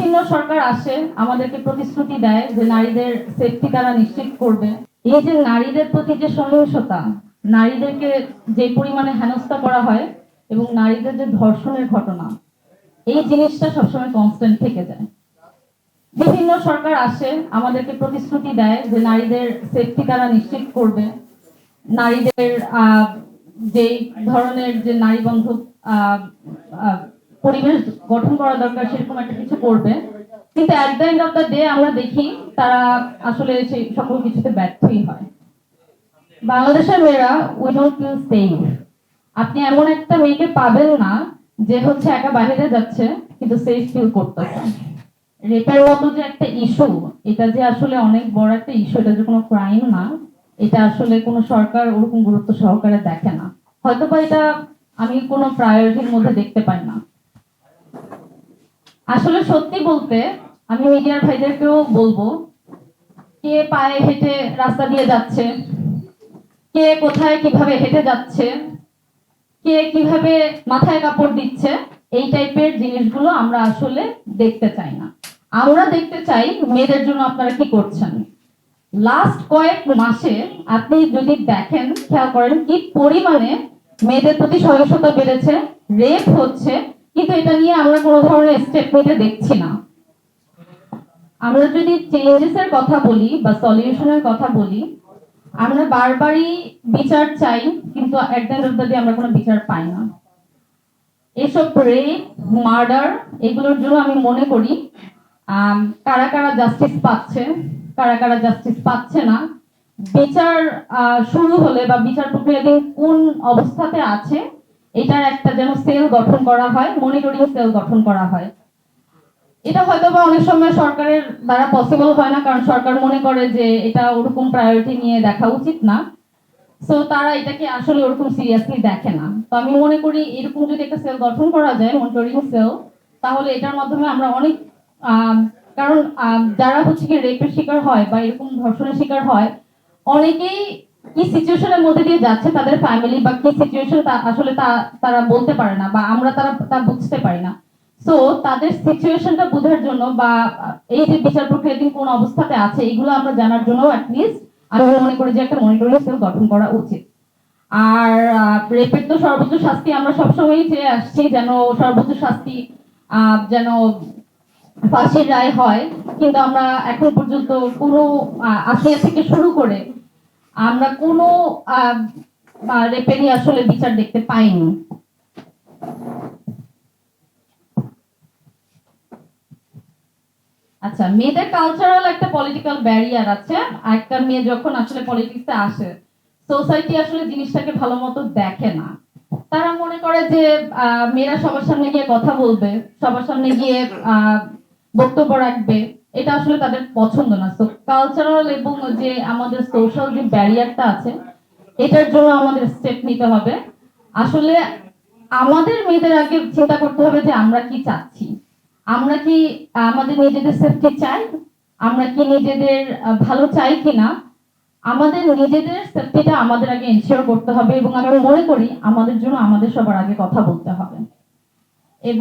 বিভিন্ন সরকার আসে আমাদেরকে প্রতিশ্রুতি দেয় যে নারীদের সেফটি তারা নিশ্চিত করবে। এই যে নারীদের প্রতি যে সহিংসতা, নারীদেরকে যে পরিমাণে হেনস্থা করা হয় এবং নারীদের যে ধর্ষণের ঘটনা, এই জিনিসটা সবসময় কনস্ট্যান্ট থেকে যায়। বিভিন্ন সরকার আসে আমাদেরকে প্রতিশ্রুতি দেয় যে নারীদের সেফটি তারা নিশ্চিত করবে, নারীদের যে ধরনের যে নারী বান্ধব পরিবেশ গঠন করা দরকার সেরকম একটা কিছু করবে, কিন্তু at the end of the day আমরা দেখি তারা আসলে সেই সকল কিছুতে ব্যর্থই হয়। বাংলাদেশের মেয়েরা উই ডোন্ট ফিল সেফ। আপনি এমন একটা মেয়েকে পাবেন না যে হচ্ছে একা বাইরে যাচ্ছে কিন্তু সেফ ফিল করতেছে। রেপের মতো যে একটা ইস্যু, এটা যে আসলে অনেক বড় একটা ইস্যু, এটা যে কোনো ক্রাইম না, এটা আসলে কোনো সরকার ওরকম গুরুত্ব সহকারে দেখে না। হয়তো বা এটা আমি কোনো প্রায়োরিটির মধ্যে দেখতে পাই না। আসলে সত্যি বলতে আমি মিডিয়ার ভাইদেরকেও বলবো, কে পায়ে হেঁটে রাস্তা দিয়ে যাচ্ছে, কে কোথায় কিভাবে হেঁটে যাচ্ছে, কে কিভাবে মাথায় কাপড় দিচ্ছে, এই টাইপের জিনিসগুলো আমরা আসলে দেখতে চাই না। আমরা দেখতে চাই মেয়েদের জন্য আপনারা কি করছেন। লাস্ট কয়েক মাসে আপনি যদি দেখেন, খেয়াল করেন কি পরিমাণে মেয়েদের প্রতি সহিংসতা বেড়েছে, রেপ হচ্ছে, কিন্তু এটা নিয়ে আমরা কোনো ধরনের স্টেপ নিতে দেখছি না। আমরা যদি চেঞ্জেস এর কথা বলি বা সলিউশনের কথা বলি, আমরা বারবারই বিচার চাই, কিন্তু at the end of the day আমরা কোনো বিচার পাই না। এসব রেপ, মার্ডার, এগুলোর জন্য আমি মনে করি কারা কারা জাস্টিস পাচ্ছে, কারা কারা জাস্টিস পাচ্ছে না, বিচার শুরু হলে বা বিচার প্রক্রিয়াধীন কোন অবস্থাতে আছে, এটার একটা যেন সেল গঠন করা হয়, মনিটরিং সেল গঠন করা হয়। এটা হয়তো বা অনেক সময় সরকারের দ্বারা পসিবল হয় না, কারণ সরকার মনে করে যে এটা ওরকম প্রায়োরিটি নিয়ে দেখা উচিত না, সো তারা এটাকে আসলে ওরকম সিরিয়াসলি দেখে না। তো আমি মনে করি এরকম যদি একটা সেল গঠন করা যায়, মনিটরিং সেল, তাহলে এটার মাধ্যমে আমরা অনেক কারণ যারা হচ্ছে কি রেপের শিকার হয় বা এরকম ধর্ষণের শিকার হয়, অনেকেই কি সিচুয়েশনের মধ্যে দিয়ে যাচ্ছে, তাদের ফ্যামিলি বা কি সিচুয়েশন আসলে তারা বলতে পারে না বা আমরা তা বুঝতে পারি না। সো তাদের সিচুয়েশনটা বোঝার জন্য বা এই যে বিচার প্রক্রিয়াধীন কোন অবস্থাতে আছে, এগুলো আমরা জানার জন্য অ্যাটলিস্ট আমি মনে করি যে একটা মনিটরিং সেল গঠন করা উচিত। আর রেপের তো সর্বোচ্চ শাস্তি আমরা সবসময়ই চেয়ে আসছি, যেন সর্বোচ্চ শাস্তি যেন ফাঁসির রায় হয়, কিন্তু আমরা এখন পর্যন্ত কোনো আসিয়া থেকে শুরু করে আমরা কোনো রেপেরই আসলে বিচার দেখতে পাইনি। আচ্ছা, মেয়েদের কালচারাল একটা পলিটিক্যাল ব্যারিয়ার আছে। একটা মেয়ে যখন আসলে পলিটিক্সে আসে, সোসাইটি আসলে জিনিসটাকে ভালো মতো দেখে না। তারা মনে করে যে মেয়েরা সবার সামনে গিয়ে কথা বলবে, সবার সামনে গিয়ে বক্তব্য রাখবে, এটা আসলে তাদের পছন্দ না। তো কালচারাল এবং যে আমাদের সোশ্যাল যে ব্যারিয়ারটা আছে, এটার জন্য আমাদের স্টেপ নিতে হবে। আসলে আমাদের মেয়েদের আগে চিন্তা করতে হবে যে আমরা কি চাচ্ছি। আমরা কি আমাদের নিজেদের সেফটি চাই, আমরা কি নিজেদের ভালো চাই কিনা, আমাদের নিজেদের সেফটিটা আমাদের আগে এনশিওর করতে হবে, এবং আমি মনে করি আমাদের জন্য আমাদের সবার আগে কথা বলতে হবে।